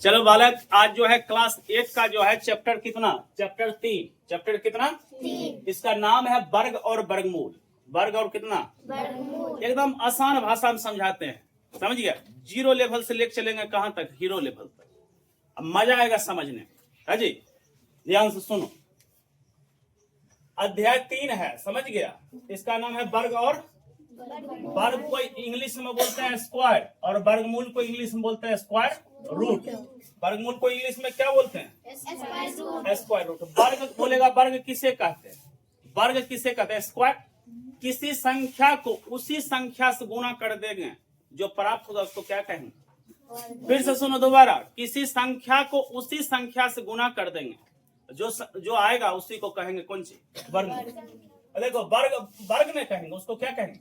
चलो बालक, आज जो है क्लास 8 का जो है चैप्टर कितना, चैप्टर 3, चैप्टर कितना 3। इसका नाम है वर्ग और वर्गमूल। वर्ग और कितना वर्गमूल। एकदम आसान भाषा में समझाते हैं, समझ गया। जीरो लेवल से लेकर चलेंगे कहां तक, हीरो लेवल तक। अब मजा आएगा समझने, है जी। ध्यान से सुनो, अध्याय 3 है, समझ गया। इसका नाम है वर्ग और वर्ग को इंग्लिश में बोलते हैं स्क्वायर, और वर्गमूल को इंग्लिश में बोलते हैं स्क्वायर रूट। वर्गमूल को इंग्लिश में क्या बोलते हैं, स्क्वायर रूट। वर्ग बोलेगा, वर्ग किसे कहते हैं, वर्ग किसे कहते हैं, स्क्वायर। किसी संख्या को उसी संख्या से गुणा कर देंगे, जो प्राप्त होगा उसको क्या कहेंगे। फिर से सुनो दोबारा, किसी संख्या को उसी संख्या से गुणा कर देंगे, जो आएगा उसी को कहेंगे कौन सी, वर्गमूल। देखो वर्ग, वर्ग में कहेंगे उसको क्या कहेंगे।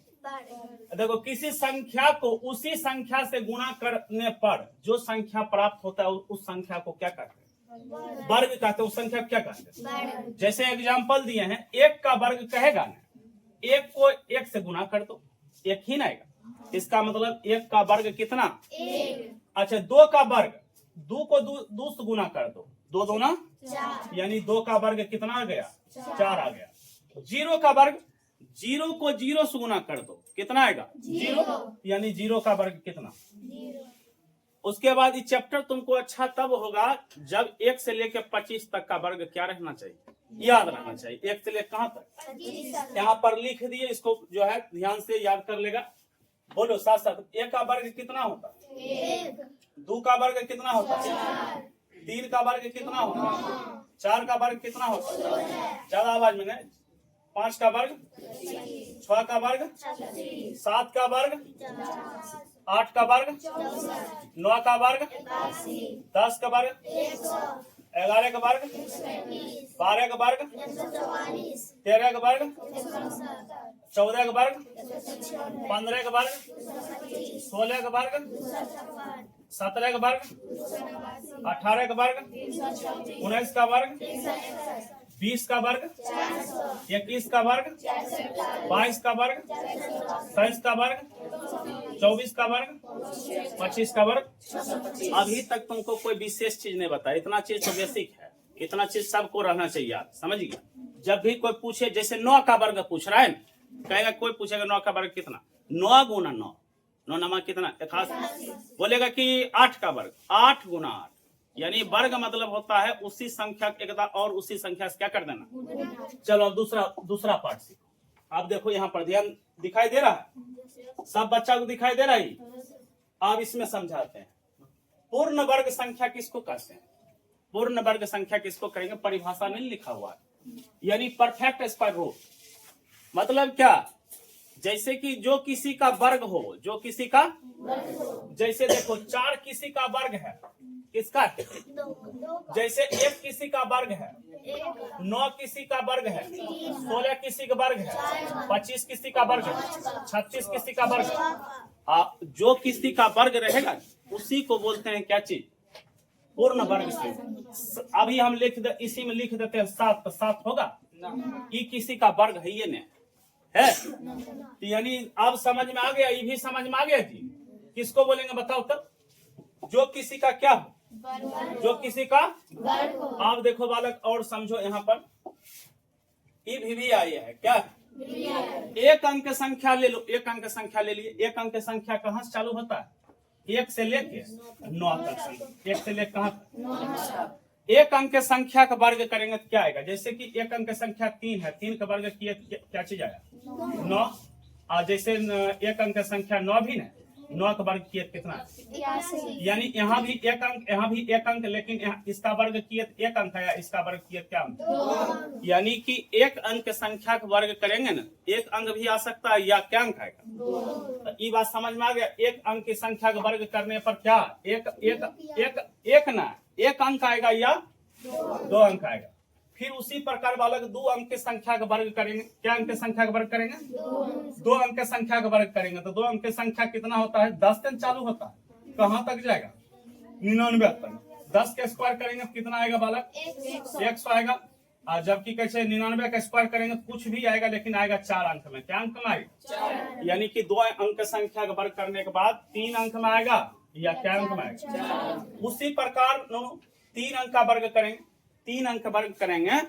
देखो, किसी संख्या को उसी संख्या से गुणा करने पर जो संख्या प्राप्त होता है उस संख्या को क्या कहते हैं, वर्ग कहते हैं। उस संख्या क्या कहते हैं। जैसे एग्जांपल दिए हैं, एक का वर्ग कहेगा ना, एक को एक से गुणा कर दो, एक ही ना आएगा। इसका मतलब एक का वर्ग कितना, एक। अच्छा, दो का वर्ग, दो को दो से गुणा कर दो, दो दूना चार, यानी दो का वर्ग कितना आ गया, चार आ गया। जीरो का वर्ग, जीरो को जीरो से गुना कर दो, कितना आएगा, जीरो, यानी जीरो का वर्ग कितना, जीरो। उसके बाद ये चैप्टर तुमको अच्छा तब होगा जब 1 से लेकर 25 तक का वर्ग क्या रहना चाहिए, याद रहना चाहिए। 1 से लेकर कहां तक, यहाँ पर लिख दिए, इसको जो है ध्यान से याद कर लेगा। बोलो साथ साथ, 1 का वर्ग कितना होता है, 2 का वर्ग कितना होता है, 3 का वर्ग कितना होता है, 4 का वर्ग कितना होता है, ज्यादा आवाज में नहीं, 5 का वर्ग, 6 का वर्ग, 7 का वर्ग, 8 का वर्ग, 9 का वर्ग, 10 का वर्ग, 11 का वर्ग, 12 का वर्ग, 13 का वर्ग, 14 का वर्ग, 15 का वर्ग, 16 का वर्ग, 17 का वर्ग, 18 का वर्ग, 19 का वर्ग, 20 का वर्ग, 21 का वर्ग, 22 का वर्ग, 23 का वर्ग, 24 का वर्ग, 25 का वर्ग। अभी तक तुमको कोई विशेष चीज नहीं बताया, इतना चीज तो बेसिक है, इतना चीज सबको रहना चाहिए याद, समझ गया। जब भी कोई पूछे, जैसे 9 का वर्ग पूछ रहा है, कहेगा, कोई पूछेगा 9 का वर्ग कितना, 9 गुना 9, 9 नमा कितना, 81। बोलेगा कि 8 का वर्ग, 8 गुना 8, यानी वर्ग मतलब होता है उसी संख्या एकता और उसी संख्या से क्या कर देना। चलो दूसरा पार्ट सीखो। आप देखो यहाँ पर ध्यान दिखाई दे रहा है, सब बच्चा को दिखाई दे रहा है। आप इसमें समझाते हैं, पूर्ण वर्ग संख्या किसको कहते हैं, पूर्ण वर्ग संख्या किसको कहेंगे, परिभाषा में लिखा हुआ है, यानी परफेक्ट स्क्वायर रूट। मतलब क्या, जैसे कि जो किसी का वर्ग हो, जो किसी का, जैसे देखो 4 किसी का वर्ग है, किसका है, जैसे 1 किसी का वर्ग है, 9 किसी का वर्ग है, 16 किसी का वर्ग है, 25 किसी का वर्ग है, 36 किसी का वर्ग है। जो किसी का वर्ग रहेगा उसी को बोलते हैं क्या चीज, पूर्ण वर्ग से। अभी हम इसी में लिख देते हैं 7, तो 7 होगा, ये किसी का वर्ग है, ये नहीं है, तो यानी अब समझ में आ गया, ये भी समझ में आ गया जी। किसको बोलेंगे बताओ तब, जो किसी का क्या हो, जो किसी का वर्ग हो। आप देखो बालक और समझो, यहाँ पर ई भी आया है, क्या है, एक अंक संख्या ले लो, एक अंक संख्या ले लिए। एक अंक संख्या कहाँ से चालू होता है, 1 से लेके 9 तक, 1 से लेकर कहाँ तक। एक अंक संख्या का वर्ग करेंगे तो क्या आएगा, जैसे कि एक अंक संख्या 3 है, 3 का वर्ग किए क्या चीज आया, 9। और जैसे एक अंक संख्या 9 भी ना, 9 का वर्ग किए कितना, यानी यहाँ भी एक अंक, यहाँ भी एक अंक, लेकिन इसका वर्ग किए 1 अंक आया, इसका वर्ग किए क्या अंक, यानी कि एक अंक संख्या का वर्ग करेंगे ना, 1 अंक भी आ सकता है, या क्या अंक आएगा। तो ये बात समझ में आ गया, एक अंक की संख्या का वर्ग करने पर क्या, एक अंक आएगा या 2 अंक आएगा। फिर उसी प्रकार बालक 2 अंक की संख्या का वर्ग करेंगे, क्या अंक की संख्या का वर्ग करेंगे, 2 अंक की संख्या का वर्ग करेंगे, तो 2 अंक की संख्या कितना होता है, 10 से चालू होता है, कहाँ तक जाएगा, 99 तक। 10 का स्क्वायर करेंगे तो कितना आएगा बालक, 100 आएगा। और जबकि कैसे 99 का स्क्वायर करेंगे कुछ भी आएगा, लेकिन आएगा 4 अंक में, क्या अंक में आएगा, यानी कि 2 अंक संख्या का वर्ग करने के बाद 3 अंक में आएगा, या क्या अंक में आएगा? उसी प्रकार 3 अंक का वर्ग करेंगे, 3 अंक वर्ग करेंगे,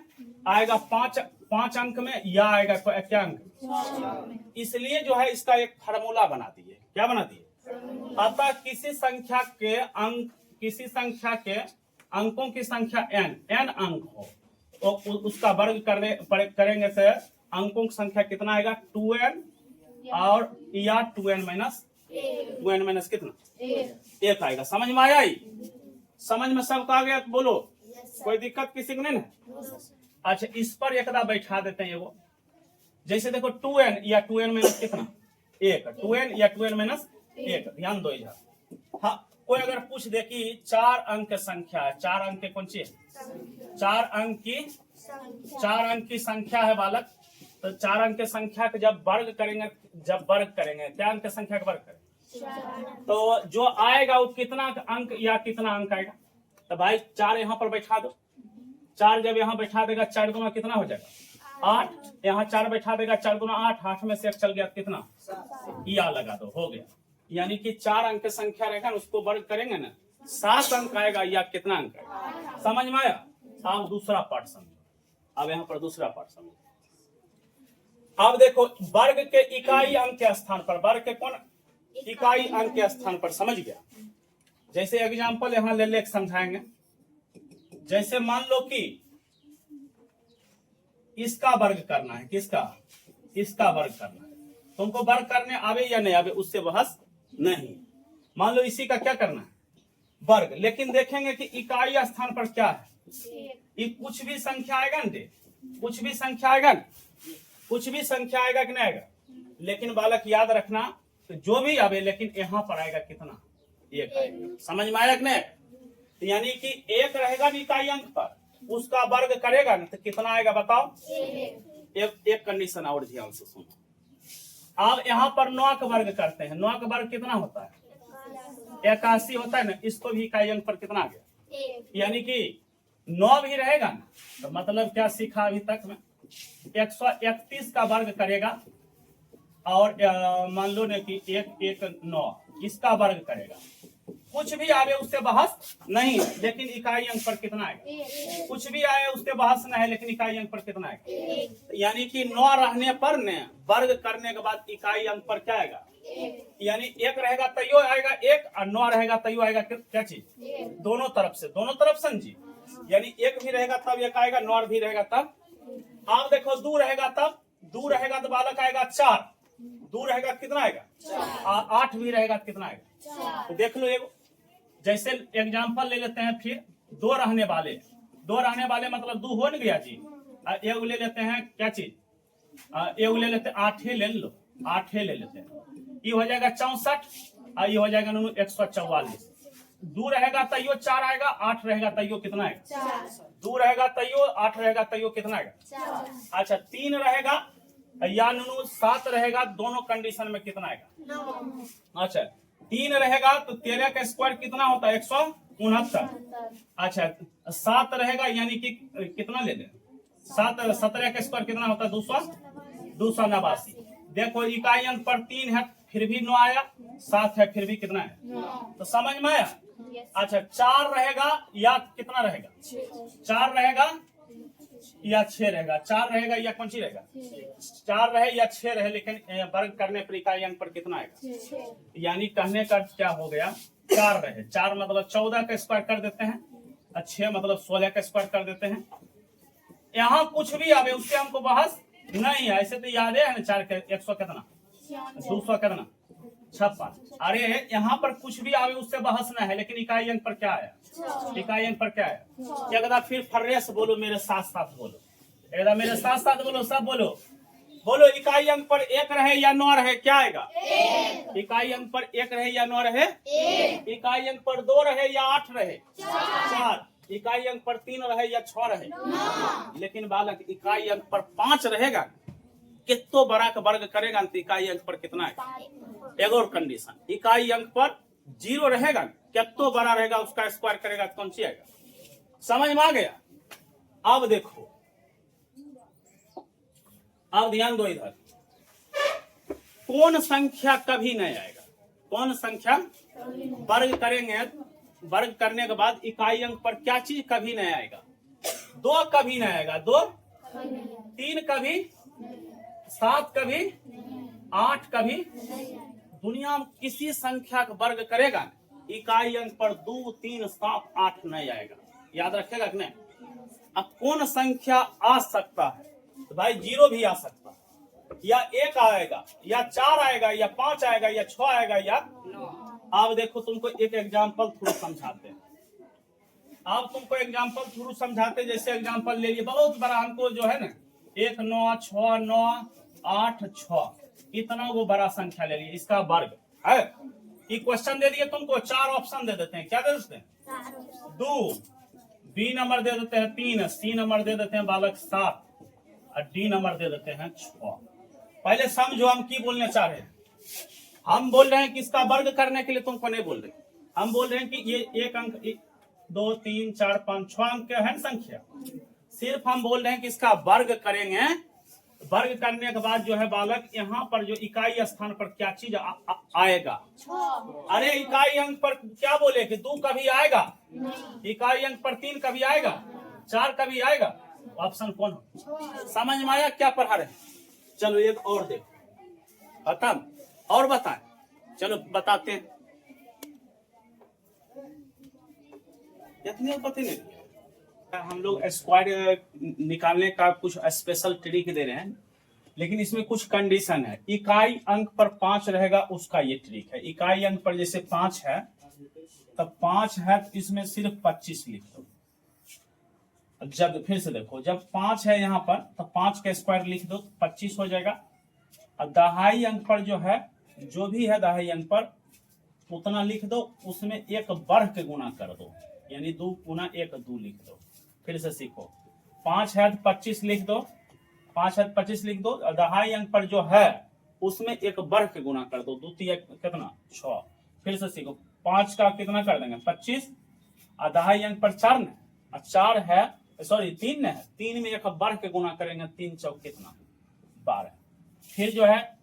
आएगा 5 अंक में, या आएगा क्या अंक? इसलिए जो है इसका एक फार्मूला बना दिए। क्या बना दिए? अतः किसी संख्या के अंकों की संख्या n अंक हो तो उसका वर्ग करेंगे से अंकों की संख्या कितना आएगा? 2n और या 2n माइनस कितना? 1 आएगा। समझ में आया? समझ में सबका आ गया? बोलो, कोई दिक्कत किसी को नहीं है? अच्छा, इस पर एकदा बैठा देते हैं वो। जैसे देखो 2n या 2n माइनस कितना? 1। 2n या 2n माइनस 1, ध्यान दो इधर। हाँ, कोई अगर पूछ दे कि 4 अंक संख्या है, 4 अंक कौन सी है? 4 अंक की संख्या है बालक। तो 4 अंक की संख्या का जब वर्ग करेंगे क्या अंक संख्या का वर्ग करेंगे तो जो आएगा वो कितना अंक या कितना अंक आएगा? तो भाई 4 यहाँ पर बैठा दो। 4 जब यहाँ बैठा देगा, 4 गुना कितना हो जाएगा? 8। यहाँ 4 बैठा देगा, 4 गुना 8, 8 में से 1 चल गया, कितना? या लगा दो, हो गया। यानी कि 4 अंक की संख्या रहेगा, उसको वर्ग करेंगे ना, 7 अंक आएगा या कितना अंक आएगा? समझ में आया? अब दूसरा पार्ट समझो। अब यहाँ पर दूसरा पार्ट समझो। अब देखो, वर्ग के इकाई अंक के स्थान पर, वर्ग के कौन इकाई अंक के स्थान पर, समझ गया? जैसे एग्जांपल यहाँ ले लेके समझाएंगे। जैसे मान लो कि इसका वर्ग करना है, किसका? इसका वर्ग करना है। तुमको वर्ग करने आवे या नहीं आवे उससे बहस नहीं। मान लो इसी का क्या करना है? वर्ग। लेकिन देखेंगे कि इकाई स्थान पर क्या है? ये कुछ भी संख्या आएगा ना, कुछ भी संख्या आएगा ना, कुछ भी संख्या आएगा कि नहीं आएगा? लेकिन बालक याद रखना, तो जो भी आवे लेकिन यहाँ पर आएगा कितना? 1 आएगा। समझ में आया कि नहीं? तो यानी कि 1 रहेगा ना इकाई अंक पर, उसका वर्ग करेगा ना तो कितना आएगा बताओ? एक कंडीशन और ध्यान से सुनो। अब यहाँ पर 9 का वर्ग करते हैं। 9 का वर्ग कितना होता है? 81 होता है ना। इसको भी इकाई अंक पर कितना आ गया? यानी कि 9 भी रहेगा ना, तो मतलब क्या सीखा अभी तक में? 131 का वर्ग करेगा और मान लो ना कि 119 इसका वर्ग करेगा। कुछ भी आवे उससे बहस नहीं है, लेकिन इकाई अंक पर कितना आएगा? कुछ भी आए उससे बहस नहीं है, लेकिन इकाई अंक पर कितना आएगा? यानी कि 9 रहने पर ने वर्ग करने के बाद इकाई अंक पर क्या आएगा? यानी 1 रहेगा तैयो आएगा 1 और 9 रहेगा तैयो आएगा क्या चीज? दोनों तरफ से, दोनों तरफ समझी। यानी 1 भी रहेगा तब 1 आएगा, 9 भी रहेगा तब। आप देखो 2 रहेगा तब, 2 रहेगा तो बालक आएगा 4, 2 रहेगा कितना आएगा? 8 भी रहेगा कितना आएगा? तो देख लो, एगो जैसे एग्जांपल ले लेते हैं। फिर 2 रहने वाले मतलब 2 हो नहीं गया जी। एगो ले लेते हैं क्या चीज? एगो ले लेते हैं 8 ले लो, 8 ले लेते हैं। ये हो जाएगा 64 और ये हो जाएगा 144। 2 रहेगा तैयो 4 आएगा, 8 रहेगा तैयो कितना आएगा? 2 रहेगा तैयो, 8 रहेगा तैयो कितना आएगा? अच्छा, 3 रहेगा या 7 रहेगा, दोनों कंडीशन में कितना आएगा? अच्छा, 3 रहेगा तो 13 का स्क्वायर कितना होता है? 169। अच्छा, 7 रहेगा यानी कि कितना ले लें? 17 का स्क्वायर कितना होता है? 289। देखो इकाई अंक पर 3 है फिर भी 9 आया, 7 है फिर भी कितना है? तो समझ में आया? अच्छा, 4 रहेगा या कितना रहेगा? 4 रहेगा या 6 रहेगा? 4 रहेगा या कौन सी रहेगा? 4 रहे या 6 रहे, लेकिन वर्ग करने पर इकाई अंक पर कितना आएगा? यानी कहने का क्या हो गया? 4 रहे, 4 मतलब 14 का स्क्वायर कर देते हैं और 6 मतलब 16 का स्क्वायर कर देते हैं। यहाँ कुछ भी आवे उससे हमको बहस नहीं है। ऐसे तो याद है ना, 4 के 100 कितना? 200 कितना? 56। अरे यहाँ पर कुछ भी आवे उससे बहस ना है, लेकिन इकाई अंक पर क्या आया? इकाई अंक पर क्या है? एक बार फिर फर्रेस बोलो, मेरे साथ साथ बोलो, एक बार मेरे साथ साथ बोलो, सब बोलो। बोलो, इकाई अंक पर 1 रहे या 9 रहे क्या आएगा? इकाई अंक पर 1 रहे या 9 रहे? इकाई अंक पर 2 रहे या 8 रहे? 4। इकाई अंक पर 3 रहे या 6 रहे? लेकिन बालक इकाई अंक पर 5 रहेगा, कितो बड़ा का वर्ग करेगा तो इकाई अंक पर कितना है? एक और कंडीशन, इकाई अंक पर 0 रहेगा, कितो बड़ा रहेगा उसका स्क्वायर करेगा तो कौन सी आएगा? समझ में आ गया? अब देखो, अब ध्यान दो इधर। कौन संख्या कभी नहीं आएगा? कौन संख्या वर्ग करेंगे, वर्ग करने के बाद इकाई अंक पर क्या चीज कभी नहीं आएगा? 2 कभी नहीं आएगा, 2, 3 कभी, 7 कभी, 8 कभी। दुनिया में किसी संख्या का वर्ग करेगा इकाई अंक पर 2, 3, 7, 8 नहीं आएगा। याद रखेगा कि नहीं? अब कौन संख्या आ सकता है? तो भाई 0 भी आ सकता है, या 1 आएगा, या 4 आएगा, या 5 आएगा, या 6 आएगा, या 9। अब देखो तुमको एक एग्जाम्पल थ्रू समझाते हैं। अब तुमको एग्जाम्पल थ्रू समझाते, जैसे एग्जाम्पल ले लिए, बहुत बड़ा हमको जो है ना 1, 9, 6, 9, 8, 6, इतना वो बड़ा संख्या ले लिए, इसका वर्ग है। ये क्वेश्चन दे दिए तुमको, 4 ऑप्शन दे देते हैं। क्या दे देते हैं? 2, बी नंबर दे देते हैं 3, सी नंबर दे देते हैं बालक 7, और डी नंबर दे देते हैं 6। पहले समझो हम की बोलने चाह रहे हैं। हम बोल रहे हैं कि इसका वर्ग करने के लिए तुमको नहीं बोल रहे, हम बोल रहे हैं कि ये एक अंक 2, 3, 4, 5, 6 अंक है संख्या। सिर्फ हम बोल रहे हैं कि इसका वर्ग करेंगे। वर्ग करने के बाद जो है बालक, यहाँ पर जो इकाई स्थान पर क्या चीज आएगा? अरे इकाई अंक पर क्या बोले कि 2 कभी आएगा? इकाई अंक पर 3 कभी आएगा? 4 कभी आएगा? ऑप्शन कौन हो? समझ में आया क्या पढ़ा रहे? चलो एक और देखो, खत्म और बताएं। चलो बताते हैं। इतने पता नहीं, हम लोग स्क्वायर निकालने का कुछ स्पेशल ट्रिक दे रहे हैं, लेकिन इसमें कुछ कंडीशन है। इकाई अंक पर 5 रहेगा, उसका ये ट्रिक है। इकाई अंक पर जैसे 5 है, तब 5 है तो इसमें सिर्फ 25 लिख दो। जब फिर से देखो, जब 5 है यहाँ पर तो 5 का स्क्वायर लिख दो, 25 हो जाएगा। और दहाई अंक पर जो है, जो भी है दहाई अंक पर उतना लिख दो, उसमें एक बढ़ के गुना कर दो, यानी 2 गुना 1, 2 लिख दो। फिर से सीखो, 5 है तो 25 लिख दो, 5 है तो 25 लिख दो। और दहाई अंक पर जो है उसमें एक बढ़ के गुना कर दो, 2 3 कितना 6। फिर से सीखो, 5 का कितना कर देंगे 25, और दहाई अंक पर 4 ने, और 4 है, सॉरी 3 ने है, 3 में एक बढ़ के गुना करेंगे, 3 चौक कितना 12। फिर जो है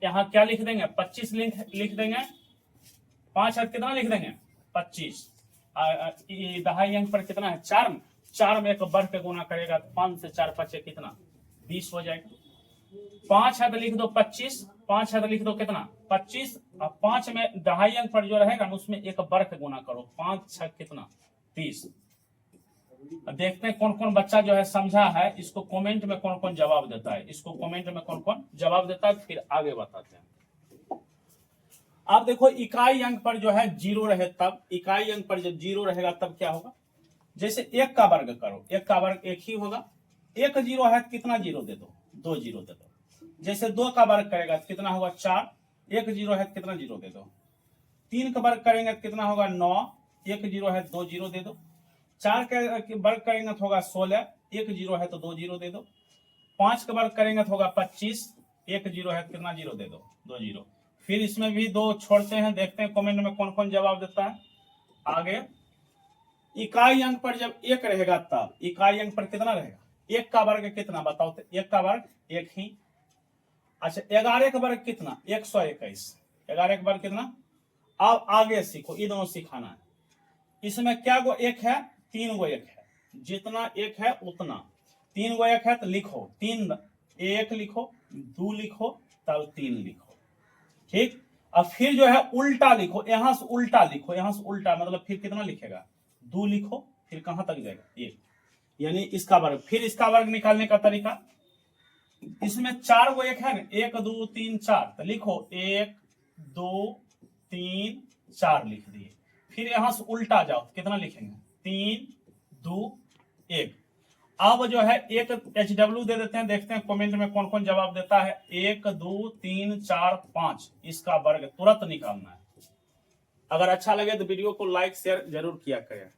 यहाँ क्या लिख देंगे, 25 लिख देंगे। 5 है कितना लिख देंगे 25, दहाई अंक पर कितना है 4 में, 4 में एक बढ़ के गुना करेगा, 5 से 4 5 कितना 20 हो जाएगा। 5 है तो लिख दो 25, 5 है तो लिख दो कितना 25, और 5 में दहाई अंक पर जो रहेगा उसमें एक बढ़ के गुना करो, 5 6 कितना 30। देखते हैं कौन कौन बच्चा जो है समझा है, इसको कमेंट में कौन कौन जवाब देता है, इसको कमेंट में कौन कौन जवाब देता है, फिर आगे बताते हैं। आप देखो, इकाई अंक पर जो है 0 रहे तब, इकाई अंक पर जब 0 रहेगा तब क्या होगा? जैसे 1 का वर्ग करो, 1 का वर्ग 1 ही होगा। 1 0 है कितना 0 दे दो, 2 0 दे दो। जैसे 2 का वर्ग करेगा कितना होगा 4, 1 0 है कितना 0 दे दो। 3 का वर्ग करेंगे कितना होगा 9, 1 0 है 2 0 दे दो। 4 का वर्ग करेंगे तो होगा 16, 1 0 है तो 2 0 दे दो। 5 का वर्ग करेंगे तो होगा 25, 1 0 है कितना 0 दे दो, 2 0। फिर इसमें भी 2 छोड़ते हैं, देखते हैं कमेंट में कौन कौन जवाब देता है। आगे, इकाई अंक पर जब 1 रहेगा तब इकाई अंक पर कितना रहेगा? 1 का वर्ग कितना बताओ तो? 1 का वर्ग 1 ही। अच्छा, 11 का वर्ग कितना 121, 11 का वर्ग कितना। अब आगे सीखो, ये दोनों सिखाना है। इसमें क्या गो 1 है, 3 गो 1 है, जितना 1 है उतना। 3 गो 1 है तो लिखो 3, 1 लिखो, 2 लिखो, तब 3 लिखो, ठीक। अब फिर जो है उल्टा लिखो, यहां से उल्टा लिखो, यहां से उल्टा मतलब फिर कितना लिखेगा 2 लिखो, फिर कहां तक जाएगा 1, यानी इसका वर्ग। फिर इसका वर्ग निकालने का तरीका, इसमें 4 गो 1 है ना, 1 2 3 4, तो लिखो 1 2 3 4 लिख दिए। फिर यहां से उल्टा जाओ, कितना लिखेंगे 3 2 1। अब जो है एक HW दे देते हैं, देखते हैं कमेंट में कौन कौन जवाब देता है। 1 2 3 4 5, इसका वर्ग तुरंत निकालना है। अगर अच्छा लगे तो वीडियो को लाइक शेयर जरूर किया करें।